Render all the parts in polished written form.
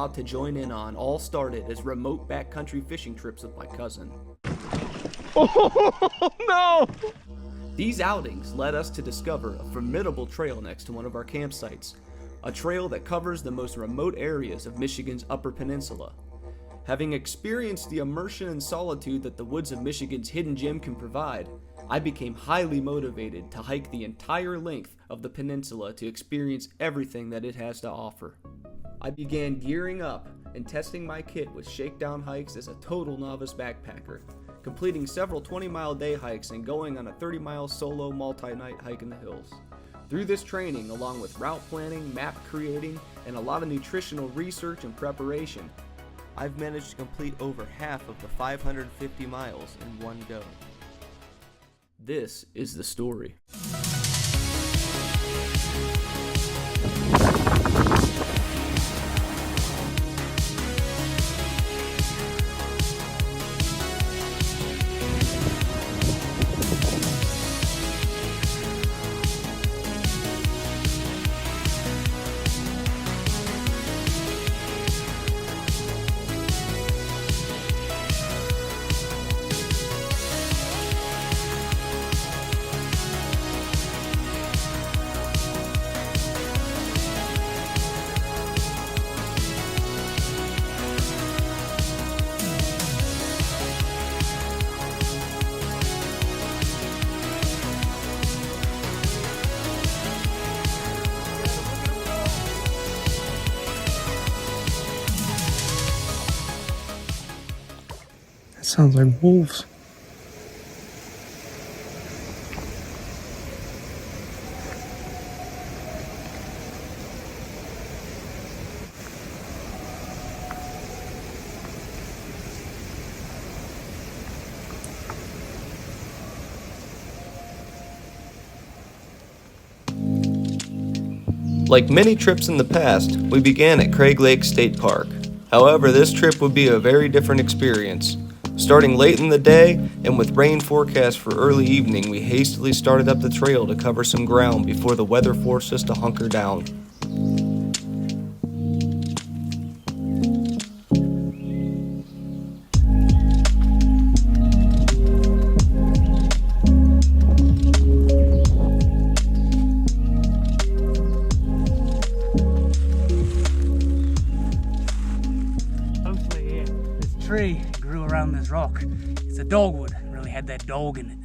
about to join in on all started as remote backcountry fishing trips with my cousin. Oh no! These outings led us to discover a formidable trail next to one of our campsites, a trail that covers the most remote areas of Michigan's Upper Peninsula. Having experienced the immersion and solitude that the woods of Michigan's hidden gem can provide, I became highly motivated to hike the entire length of the peninsula to experience everything that it has to offer. I began gearing up and testing my kit with shakedown hikes as a total novice backpacker, completing several 20-mile day hikes and going on a 30-mile solo multi-night hike in the hills. Through this training, along with route planning, map creating, and a lot of nutritional research and preparation, I've managed to complete over half of the 550 miles in one go. This is the story. Sounds like wolves. Like many trips in the past, we began at Craig Lake State Park. However, this trip would be a very different experience. Starting late in the day and with rain forecast for early evening, we hastily started up the trail to cover some ground before the weather forced us to hunker down. Hopefully, this tree grew around this rock. It's a dogwood. It really had that dog in it.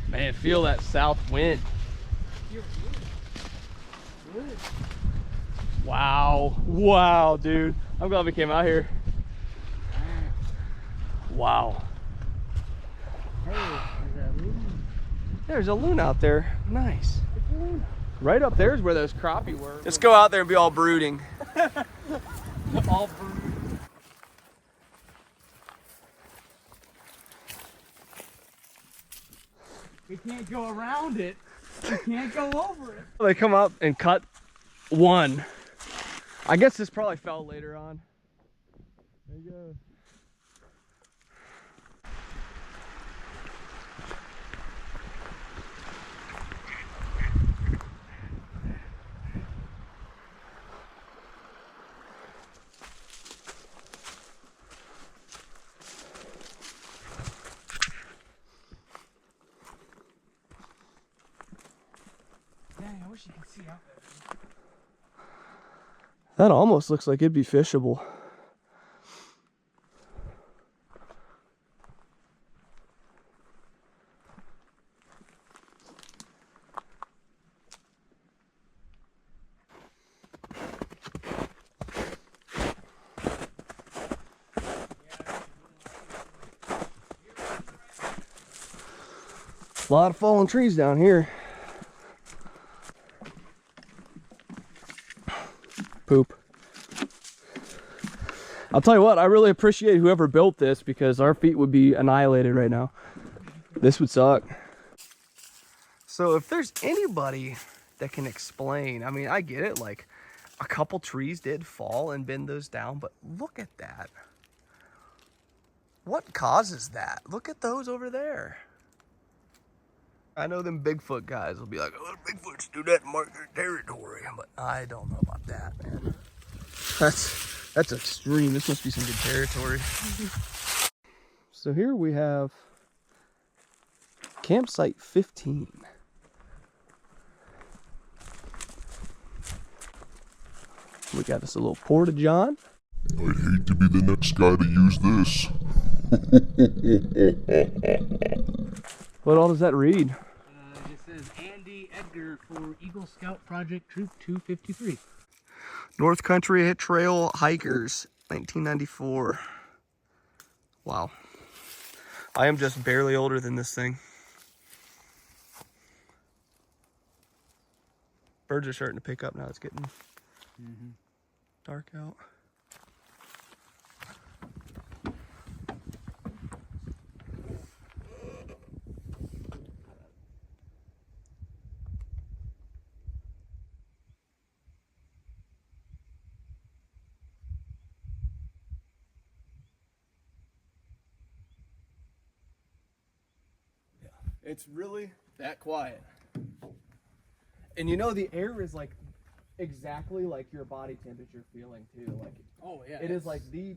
Man, feel that south wind. Wow. Wow, dude. I'm glad we came out here. Wow. Hey, there's a loon. There's a loon out there. Nice. Right up there is where those crappie were. Let's go out there and be all brooding. All brooding. We can't go around it. We can't go over it. They come up and cut one. I guess this probably fell later on. There you go. Dang, I wish you could see out there. That almost looks like it'd be fishable. A lot of fallen trees down here. Poop. I'll tell you what, I really appreciate whoever built this because our feet would be annihilated right now. This would suck. So if there's anybody that can explain, I mean, I get it, like a couple trees did fall and bend those down, but look at that. What causes that? Look at those over there. I know them Bigfoot guys will be like, oh, Bigfoots do that and mark their territory, but I don't know about that, man. That's extreme. This must be some good territory. So here we have campsite 15. We got us a little porta-john. I'd hate to be the next guy to use this. What all does that read? It says Andy Edgar for Eagle Scout Project Troop 253. North Country Trail Hikers, 1994. Wow. I am just barely older than this thing. Birds are starting to pick up now. It's getting dark out. It's really that quiet. And you know, the air is like exactly like your body temperature feeling too. Like, Oh yeah. it is like the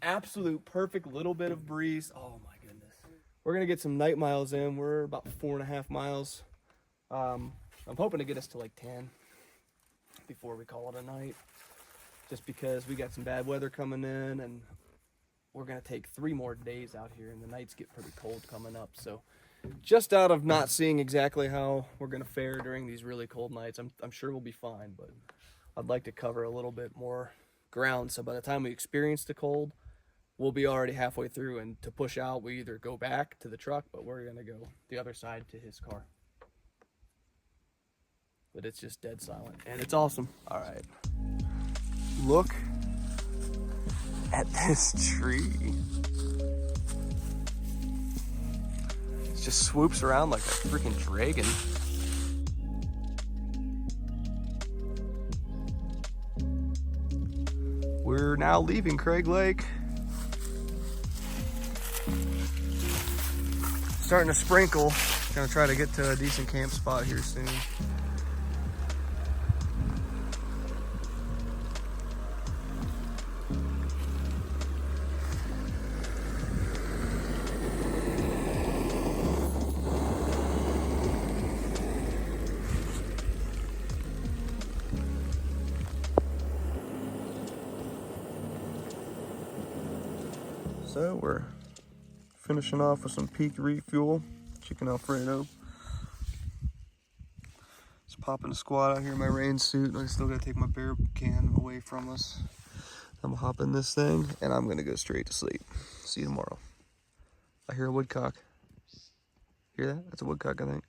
absolute perfect little bit of breeze. Oh my goodness. We're gonna get some night miles in. We're about 4.5 miles. I'm hoping to get us to like 10 before we call it a night. Just because we got some bad weather coming in, and we're gonna take 3 more days out here, and the nights get pretty cold coming up. So just out of not seeing exactly how we're gonna fare during these really cold nights, I'm sure we'll be fine, but I'd like to cover a little bit more ground, so by the time we experience the cold, we'll be already halfway through. And to push out, we either go back to the truck, but we're gonna go the other side to his car. But it's just dead silent, and it's awesome. All right, look at this tree. It just swoops around like a freaking dragon. We're now leaving Craig Lake. Starting to sprinkle. Gonna try to get to a decent camp spot here soon. So we're finishing off with some peak refuel, chicken Alfredo. Just popping a squat out here in my rain suit. I still gotta take my beer can away from us. I'm gonna hop in this thing and I'm gonna go straight to sleep. See you tomorrow. I hear a woodcock. Hear that? That's a woodcock, I think.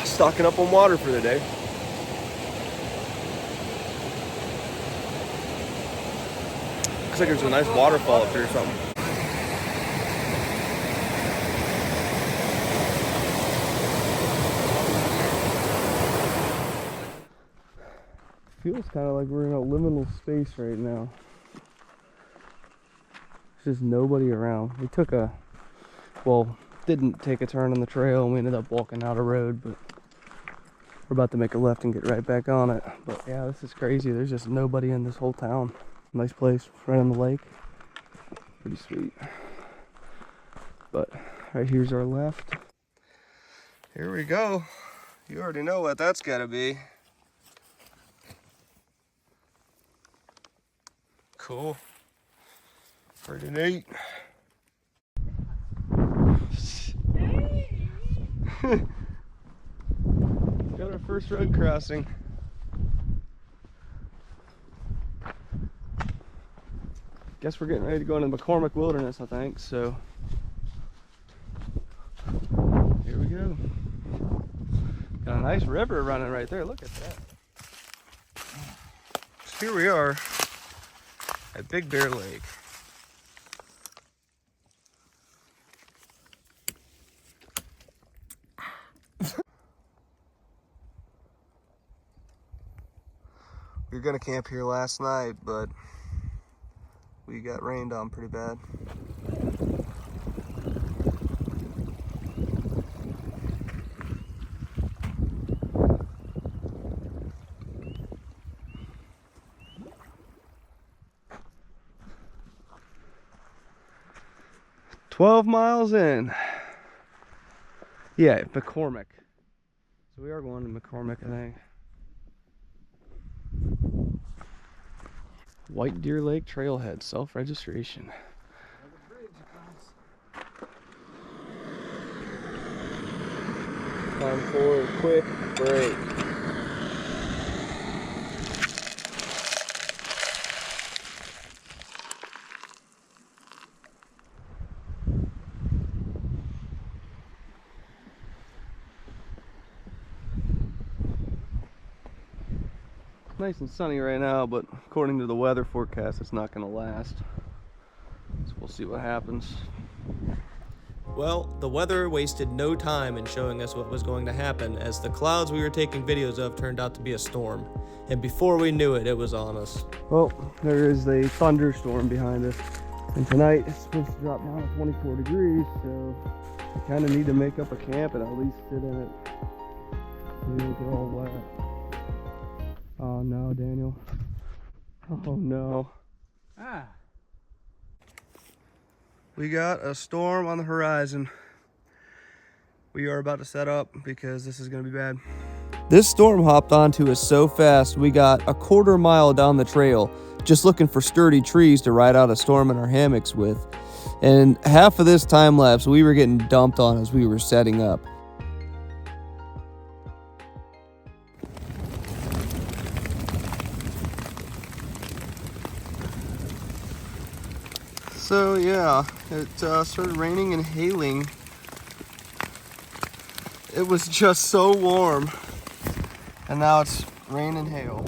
Stocking up on water for the day. Looks like there's a nice waterfall up here or something. Feels kind of like we're in a liminal space right now. There's just nobody around. We took a, well, didn't take a turn on the trail, and we ended up walking out a road, but we're about to make a left and get right back on it. But yeah, this is crazy. There's just nobody in this whole town. Nice place right on the lake. Pretty sweet. But right here's our left. Here we go. You already know what that's gotta be. Cool. Pretty neat. Got our first road crossing. Guess we're getting ready to go into McCormick Wilderness, I think, so here we go. Got a nice river running right there. Look at that. So here we are at Big Bear Lake. We were gonna camp here last night, but we got rained on pretty bad. "12 miles in." Yeah, McCormick. So we are going to McCormick, I think. White Deer Lake Trailhead, self-registration. Time for a quick break. Nice and sunny right now, but according to the weather forecast, it's not going to last. So we'll see what happens. Well, the weather wasted no time in showing us what was going to happen, as the clouds we were taking videos of turned out to be a storm. And before we knew it, it was on us. Well, there is a thunderstorm behind us. And tonight it's supposed to drop down to 24 degrees, so I kind of need to make up a camp and at least sit in it. So you don't get all wet. Oh no, Daniel. Oh no. Ah. We got a storm on the horizon. We are about to set up because this is going to be bad. This storm hopped onto us so fast we got a quarter mile down the trail just looking for sturdy trees to ride out a storm in our hammocks with. And half of this time lapse we were getting dumped on as we were setting up. So yeah, it started raining and hailing. It was just so warm, and now it's rain and hail.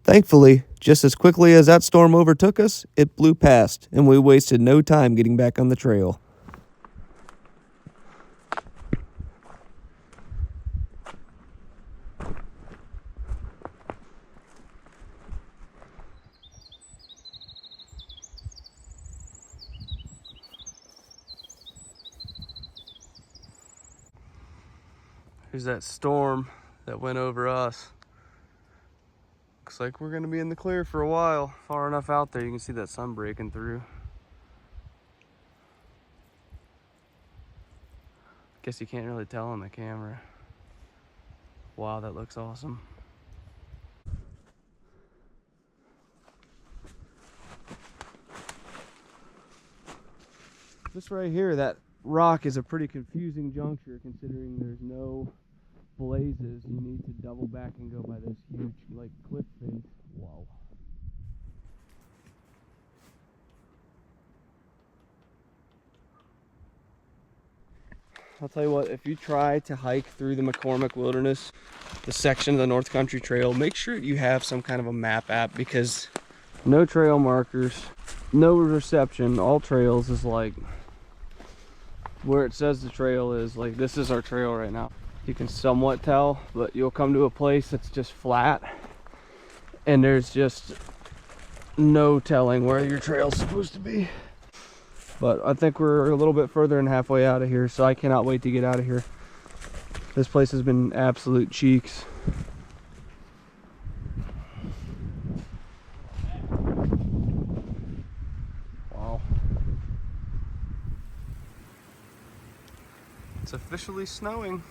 Thankfully, just as quickly as that storm overtook us, it blew past, and we wasted no time getting back on the trail. Here's that storm that went over us. Looks like we're gonna be in the clear for a while. Far enough out there, you can see that sun breaking through. Guess you can't really tell on the camera. Wow, that looks awesome. This right here, that rock is a pretty confusing juncture considering there's no blazes. You need to double back and go by this huge like cliff face. Whoa. I'll tell you what, if you try to hike through the McCormick Wilderness, the section of the North Country Trail, make sure you have some kind of a map app, because no trail markers, no reception, all trails is like where it says the trail is. Like, this is our trail right now. You can somewhat tell, but you'll come to a place that's just flat and there's just no telling where your trail's supposed to be. But I think we're a little bit further than halfway out of here, so I cannot wait to get out of here. This place has been absolute cheeks. Wow. It's officially snowing.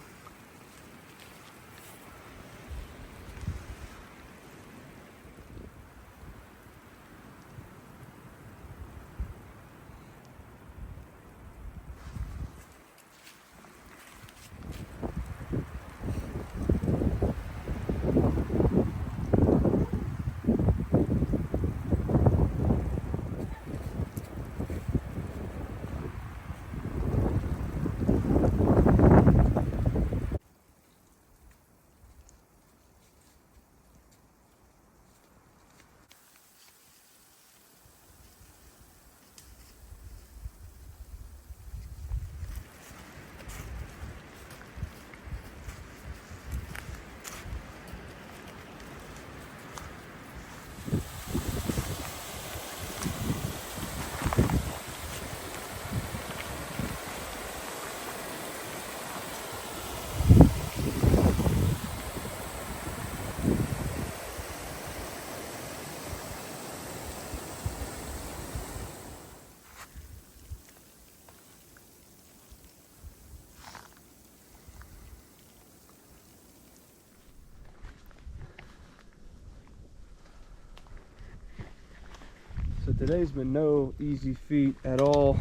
So today's been no easy feat at all.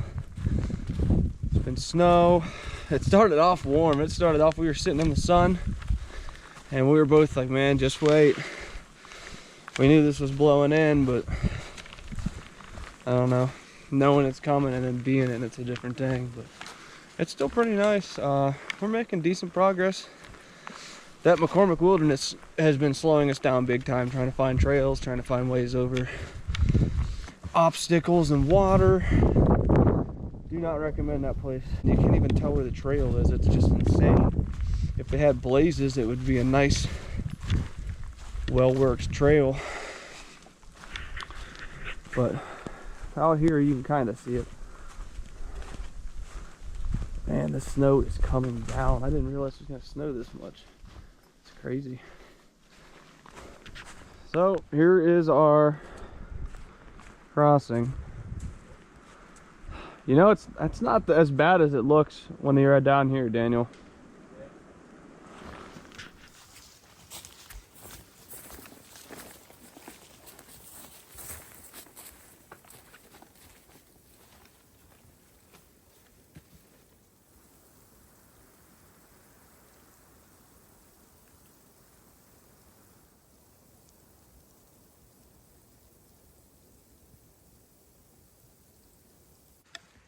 It's been snow. It started off warm. It started off, we were sitting in the sun and we were both like, man, just wait. We knew this was blowing in, but I don't know. Knowing it's coming and then being in it's a different thing, but it's still pretty nice. We're making decent progress. That McCormick Wilderness has been slowing us down big time, trying to find trails, trying to find ways over obstacles and water. Do not recommend that place. You can't even tell where the trail is. It's just insane. If they had blazes, it would be a nice, well-worked trail. But out here, you can kind of see it. Man, the snow is coming down. I didn't realize it was going to snow this much. It's crazy. So here is our crossing. You know, it's not as bad as it looks when you're down here, Daniel.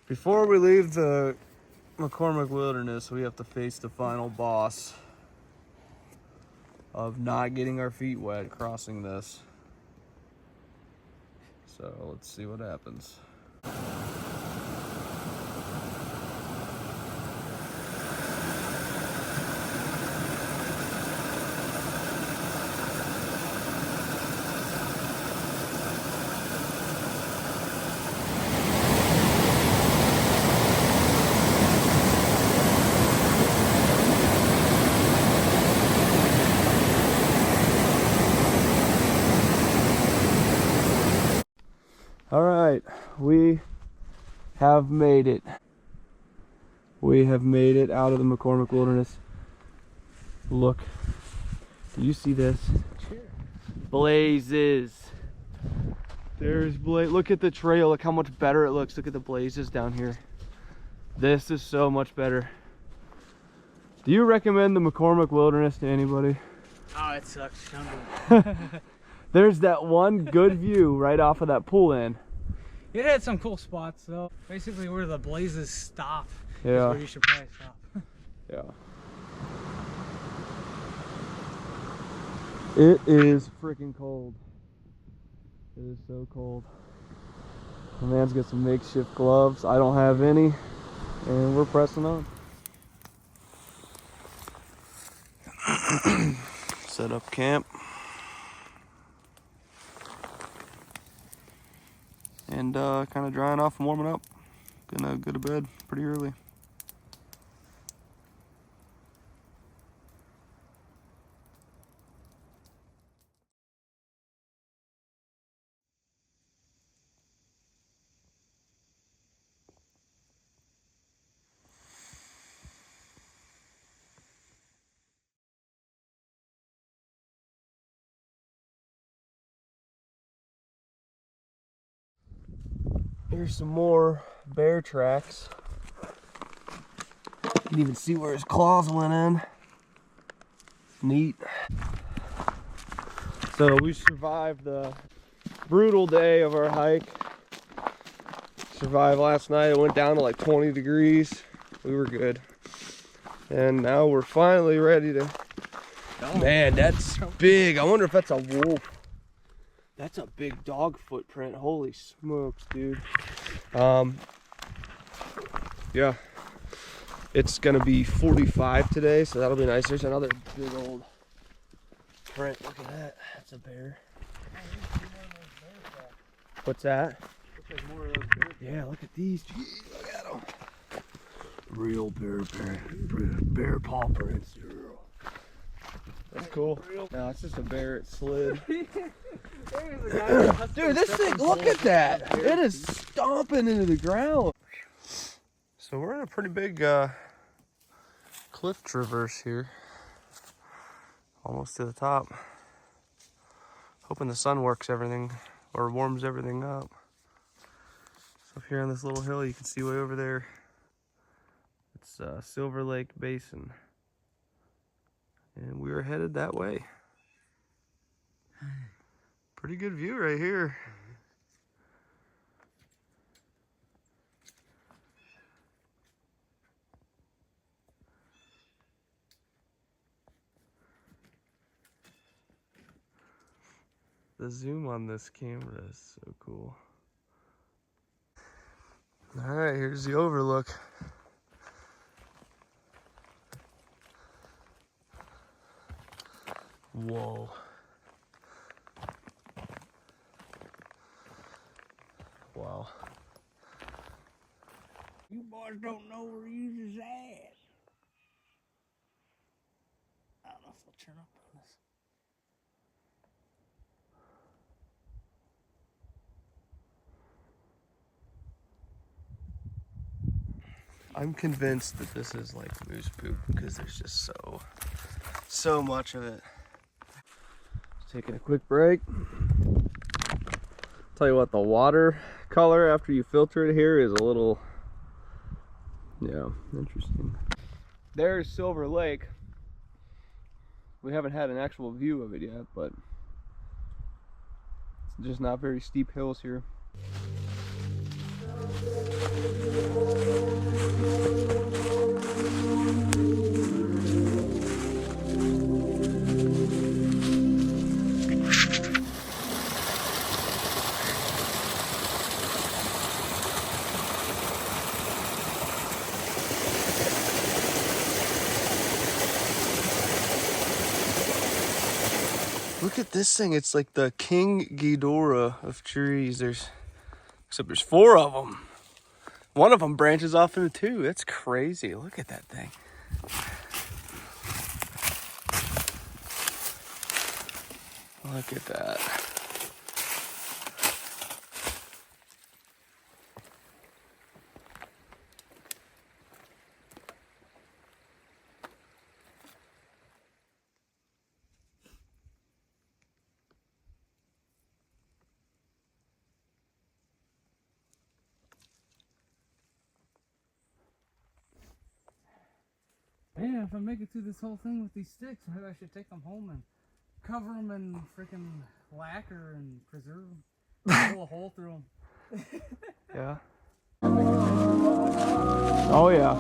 Before we leave the McCormick Wilderness, we have to face the final boss of not getting our feet wet crossing this. So let's see what happens. All right, we have made it. We have made it out of the McCormick Wilderness. Look, do you see this? Sure. Blazes. There's blaze. Look at the trail. Look how much better it looks. Look at the blazes down here. This is so much better. Do you recommend the McCormick Wilderness to anybody? Oh, it sucks. Don't do it. There's that one good view right off of that pool in. It had some cool spots though. Basically where the blazes stop is Yeah. where you should probably stop. Yeah. It is freaking cold. It is so cold. The man's got some makeshift gloves. I don't have any. And we're pressing on. Set up camp. And kind of drying off and warming up. Gonna go to bed pretty early. Here's some more bear tracks. You can even see where his claws went in. Neat. So we survived the brutal day of our hike. Survived last night. It went down to like 20 degrees. We were good. And now we're finally ready to... Man, that's big. I wonder if that's a wolf. That's a big dog footprint. Holy smokes, dude. Yeah. It's gonna be 45 today, so that'll be nice. There's another big old print. Look at that. That's a bear. What's that? Yeah, look at these. Jeez, look at them. Real bear paw prints. That's cool. No, it's just a bear. It slid. Dude, this thing, look at that. It is stomping into the ground. So we're in a pretty big cliff traverse here. Almost to the top. Hoping the sun works everything or warms everything up. Up here on this little hill, you can see way over there. It's Silver Lake Basin. And we are headed that way. Pretty good view right here. The zoom on this camera is so cool. All right, here's the overlook. Whoa. Wow. You boys don't know where you is at. I don't know if I'll turn up on this. I'm convinced that this is like moose poop because there's just so much of it. Taking a quick break. Tell you what, the water color after you filter it here is a little, yeah, interesting. There's Silver Lake. We haven't had an actual view of it yet, but it's just not very steep hills here. Look at this thing. It's like the King Ghidorah of trees. Except there's 4 of them. One of them branches off into 2. That's crazy. Look at that thing. Look at that. Yeah, if I make it through this whole thing with these sticks, maybe I should take them home and cover them in freaking lacquer and preserve them. Drill a hole through them. Yeah. Oh yeah.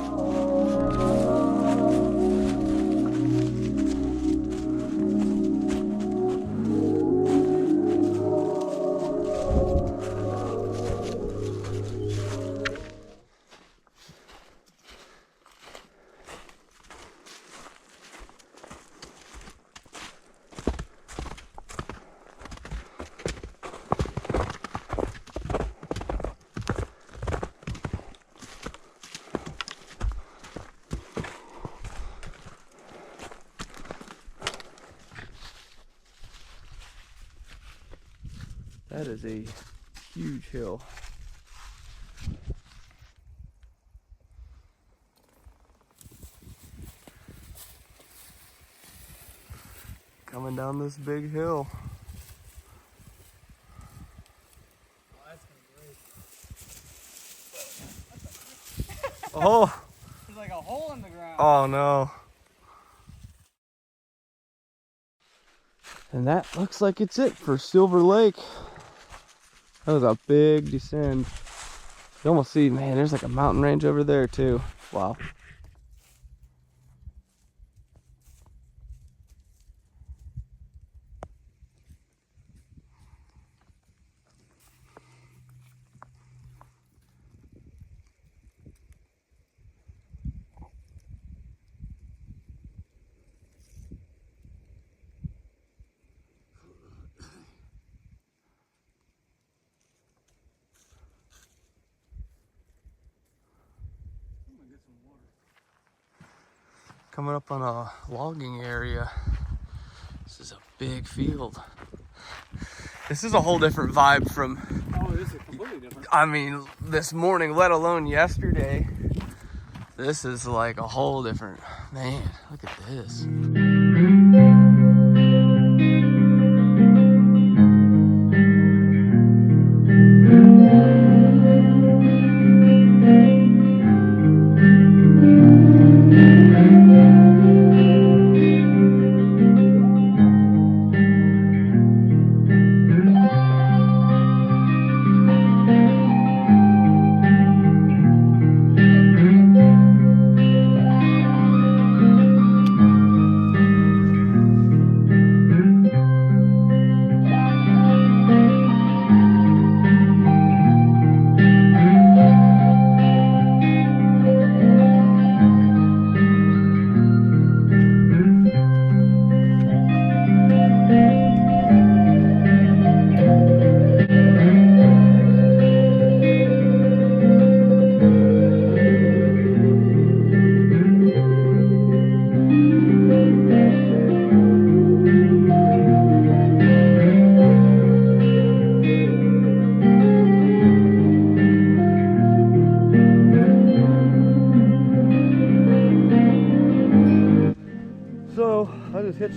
That is a huge hill. Coming down this big hill. Oh, that's gonna break. Oh! There's like a hole in the ground. Oh no. And that looks like it's it for Silver Lake. That was a big descend. You almost see, man, there's like a mountain range over there too. Wow. Coming up on a logging area. This is a big field. This is a whole different vibe from, Oh, this is completely different. I mean, this morning, let alone yesterday. This is like a whole different, man, look at this.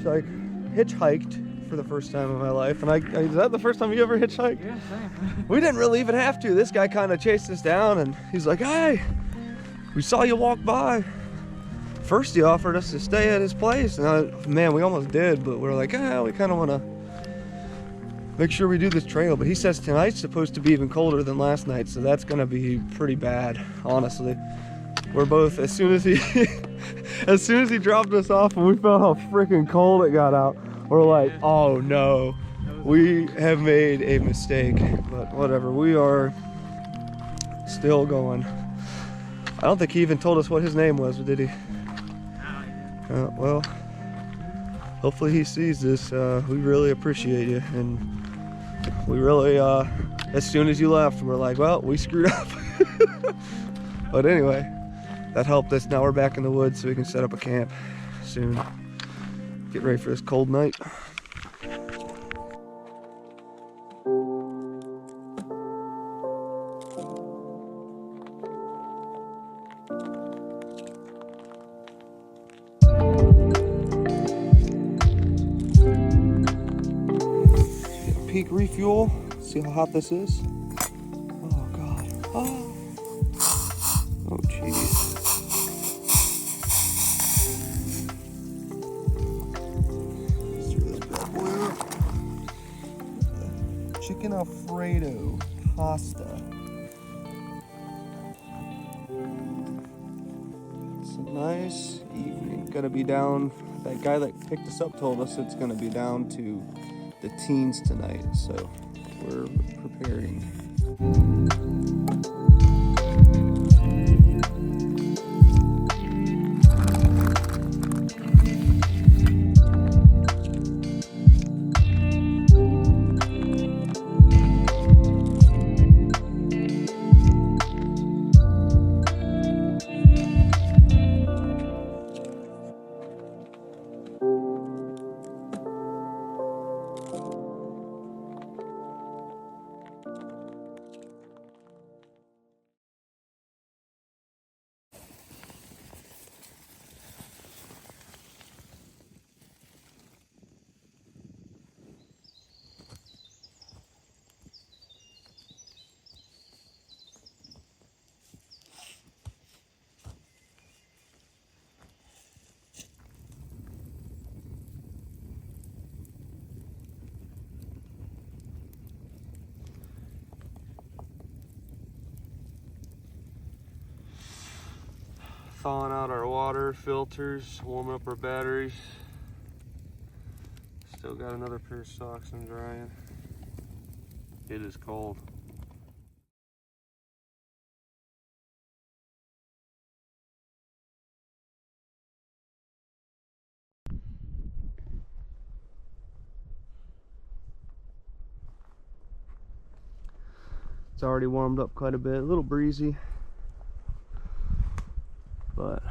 hitchhiked for the first time in my life. And is that the first time you ever hitchhiked? Yeah, same. We didn't really even have to. This guy kind of chased us down and he's like, hey, we saw you walk by. First he offered us to stay at his place. And man, we almost did, but we're like, we kind of want to make sure we do this trail. But he says tonight's supposed to be even colder than last night, so that's going to be pretty bad, honestly. We're both, as soon as he dropped us off and we felt how freaking cold it got out, we're like, oh no, we have made a mistake. But whatever, we are still going. I don't think he even told us what his name was, did he? Well, hopefully he sees this. We really appreciate you, and we really, as soon as you left, we're like, well, we screwed up. But anyway, that helped us. Now we're back in the woods so we can set up a camp soon. Get ready for this cold night. Peak refuel. See how hot this is? Oh god. Oh jeez. Chicken Alfredo pasta. It's a nice evening. Gonna be down. That guy that picked us up told us it's gonna be down to the teens tonight, so we're preparing. Thawing out our water filters, warming up our batteries. Still got another pair of socks I'm drying. It is cold. It's already warmed up quite a bit, a little breezy. But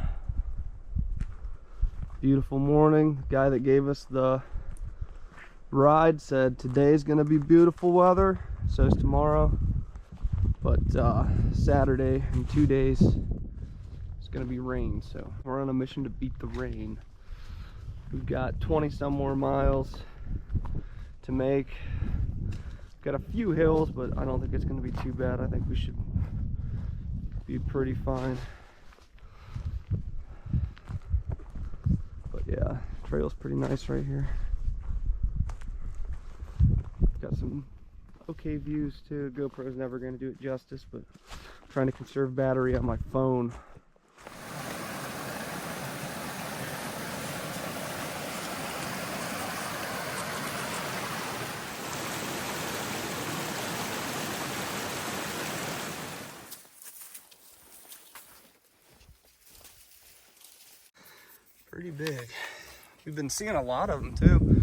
beautiful morning. The guy that gave us the ride said today's gonna be beautiful weather, so is tomorrow, but Saturday in 2 days it's gonna be rain, so we're on a mission to beat the rain. We've got 20 some more miles to make. Got a few hills, but I don't think it's gonna be too bad. I think we should be pretty fine. Yeah, trail's pretty nice right here. Got some okay views too. GoPro's never going to do it justice, but I'm trying to conserve battery on my phone. Pretty big. We've been seeing a lot of them too.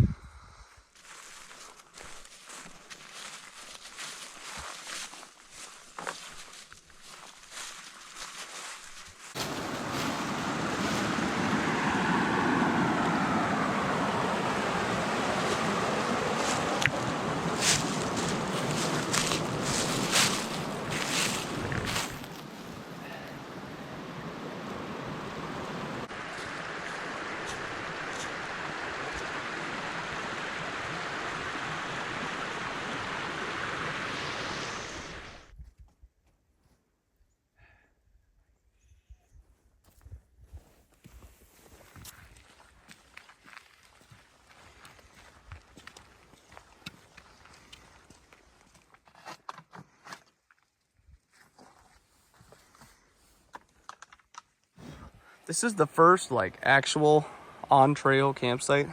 This is the first like actual on-trail campsite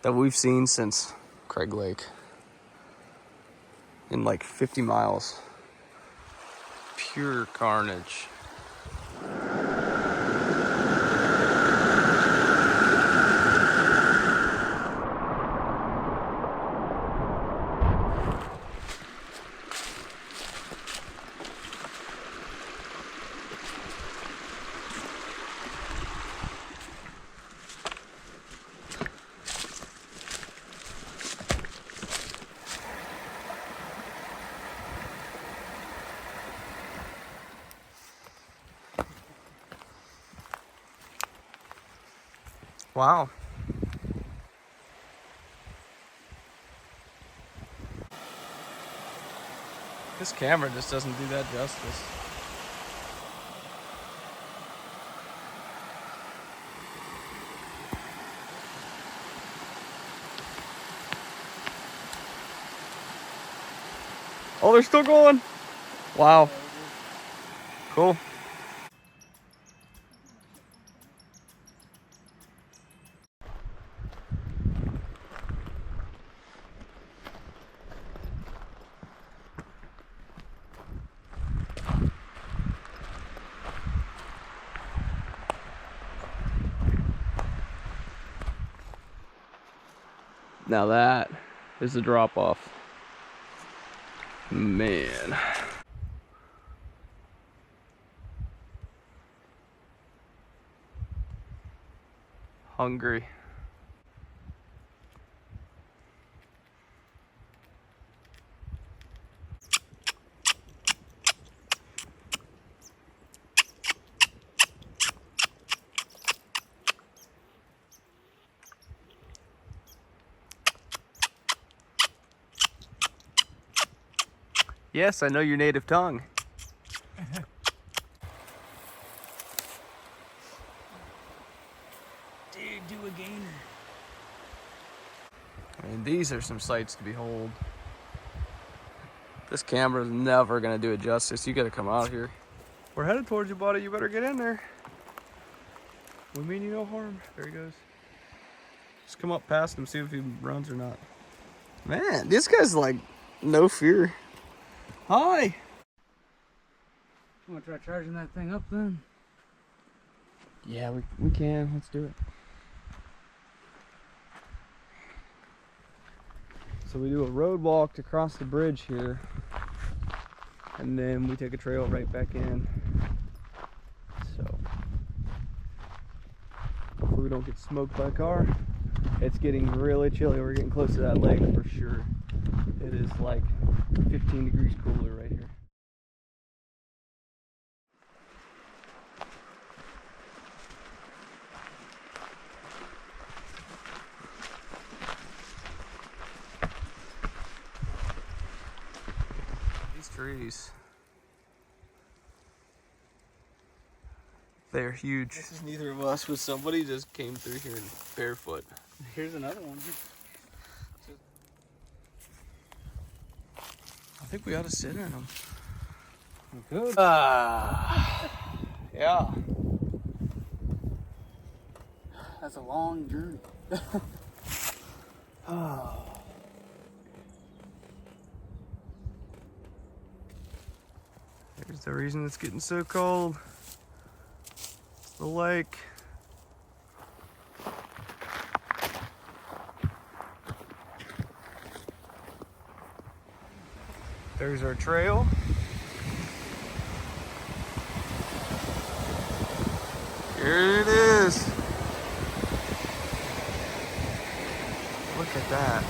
that we've seen since Craig Lake in like 50 miles. Pure carnage. Wow. This camera just doesn't do that justice. Oh, they're still going. Wow. Cool. Now that is the drop off. Man. Hungry. Yes, I know your native tongue. Dude, do a gainer. I mean, these are some sights to behold. This camera's never gonna do it justice. You gotta come out here. We're headed towards you, buddy. You better get in there. We mean you no harm. There he goes. Just come up past him, see if he runs or not. Man, this guy's like no fear. Hi. You want to try charging that thing up then? Yeah, we can. Let's do it. So we do a road walk to cross the bridge here, and then we take a trail right back in. So hopefully we don't get smoked by a car. It's getting really chilly. We're getting close to that lake for sure. It is like 15 degrees cooler right here. These trees, they're huge. This is neither of us, but somebody just came through here barefoot. Here's another one. I think we ought to sit in them. We could. Yeah. That's a long journey. There's the reason it's getting so cold. It's the lake. There's our trail. Here it is. Look at that.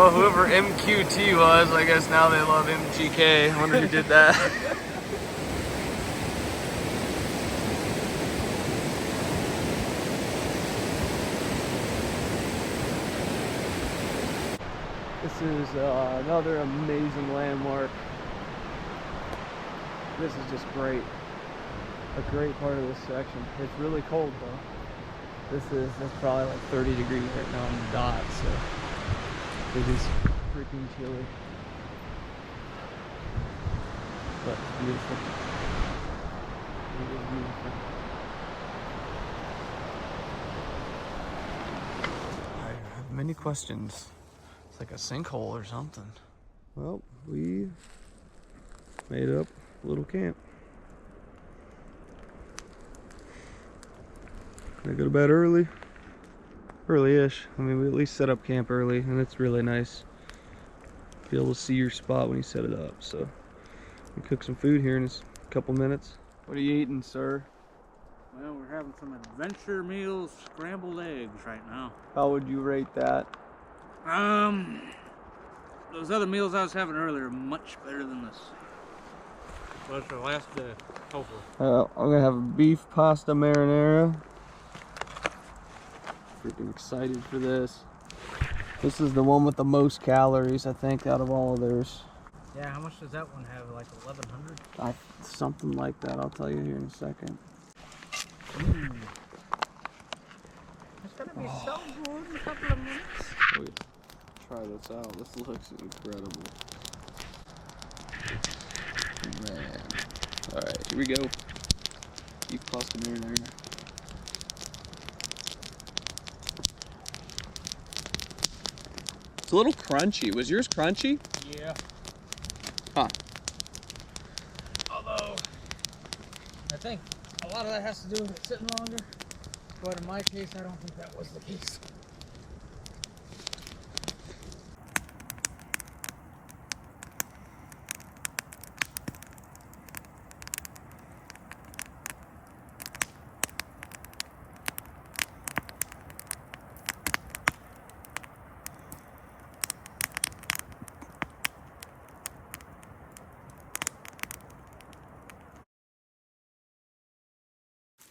Oh, whoever MQT was, I guess now they love MGK. I wonder who did that. This is another amazing landmark. This is just great. A great part of this section. It's really cold though. It's probably like 30 degrees right now on the dot, so it is freaking chilly. But it's beautiful. It is beautiful. I have many questions. It's like a sinkhole or something. Well, we made up a little camp. I go to bed early-ish. I mean, we at least set up camp early, and it's really nice to be able to see your spot when you set it up. So we cook some food here in a couple minutes. What are you eating, sir? Well, we're having some adventure meals, scrambled eggs right now. How would you rate that? Those other meals I was having earlier are much better than this. What's the last day? Hopefully. I'm gonna have a beef pasta marinara. Freaking excited for this. This is the one with the most calories, I think, out of all of theirs. Yeah, how much does that one have? Like 1,100? Something like that. I'll tell you here in a second. It's gonna be so good in a couple of minutes. Wait, try this out. This looks incredible. Man. Alright, here we go. Beef pasta marinara. It's a little crunchy. Was yours crunchy? Yeah. Huh. Although, I think a lot of that has to do with it sitting longer. But in my case, I don't think that was the case.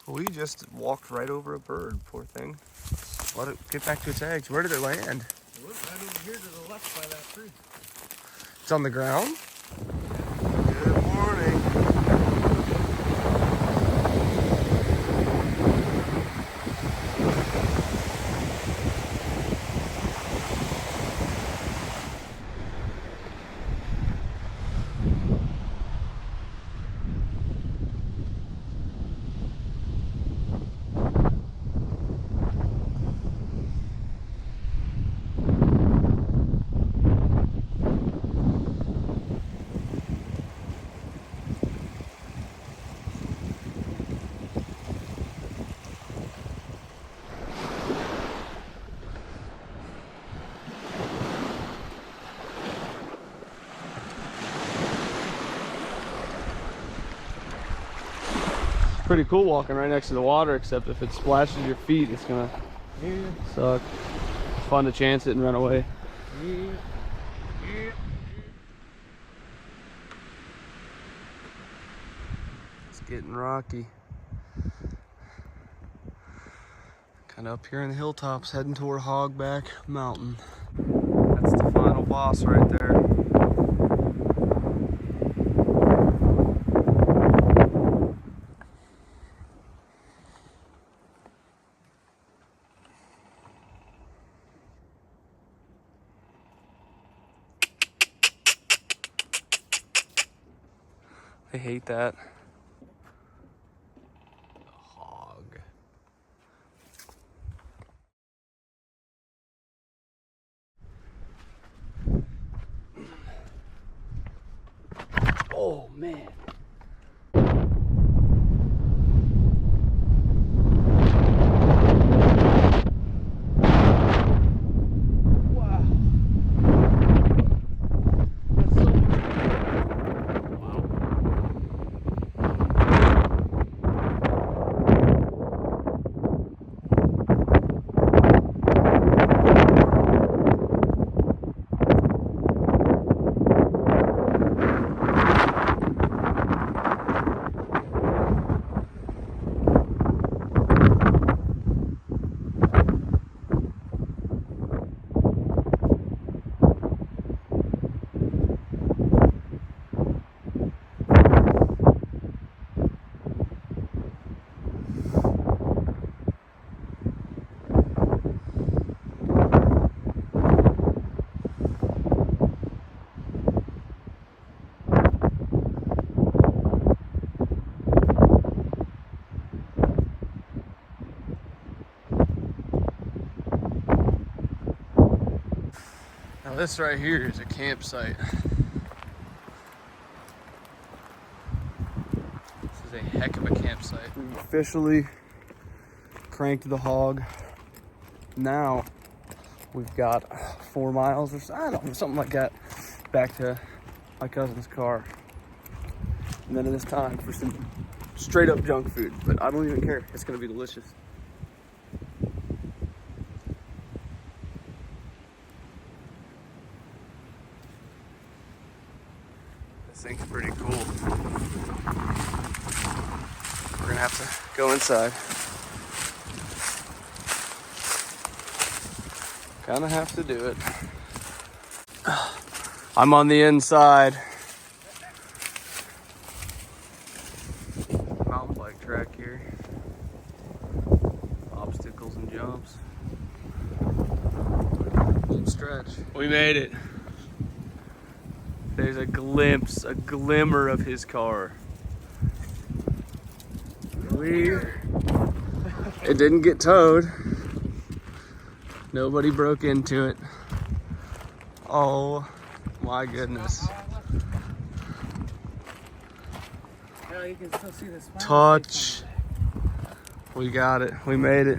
We just walked right over a bird, poor thing. Let it get back to its eggs. Where did it land? It was right over here to the left by that tree. It's on the ground? Good morning. Pretty cool walking right next to the water, except if it splashes your feet, it's gonna suck. It's fun to chance it and run away. It's getting rocky. Kind of up here in the hilltops, heading toward Hogback Mountain. That's the final boss right there. I hate that. Hog. Oh man. This right here is a campsite. This is a heck of a campsite. We've officially cranked the hog. Now we've got 4 miles or so, I don't know, something like that, back to my cousin's car. And then it is time for some straight up junk food, but I don't even care. It's gonna be delicious. This thing's pretty cool. We're gonna have to go inside. Kinda have to do it. I'm on the inside. Mountain bike track here. Obstacles and jumps. Deep stretch. We made it. There's a glimpse, a glimmer of his car. It didn't get towed. Nobody broke into it. Oh my goodness. Yeah, you can still see the smile. Touch. We got it. We made it.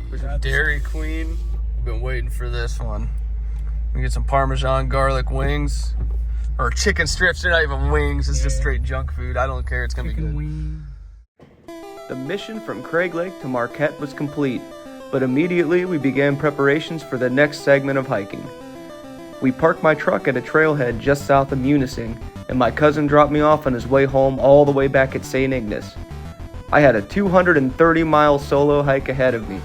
There's a Dairy Queen. We've been waiting for this one. We get some Parmesan garlic wings. Or chicken strips. They're not even wings. It's just straight junk food. I don't care. It's gonna be good. Wing. The mission from Craig Lake to Marquette was complete, but immediately we began preparations for the next segment of hiking. We parked my truck at a trailhead just south of Munising, and my cousin dropped me off on his way home all the way back at St. Ignace. I had a 230-mile solo hike ahead of me.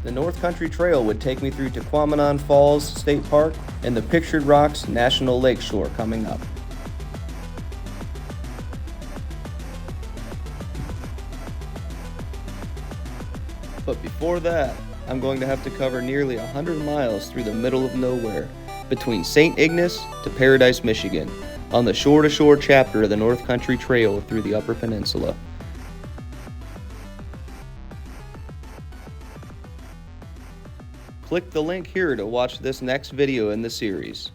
The North Country Trail would take me through Tequamanon Falls State Park and the Pictured Rocks National Lakeshore coming up. But before that, I'm going to have to cover nearly 100 miles through the middle of nowhere, between St. Ignace to Paradise, Michigan, on the shore-to-shore chapter of the North Country Trail through the Upper Peninsula. Click the link here to watch this next video in the series.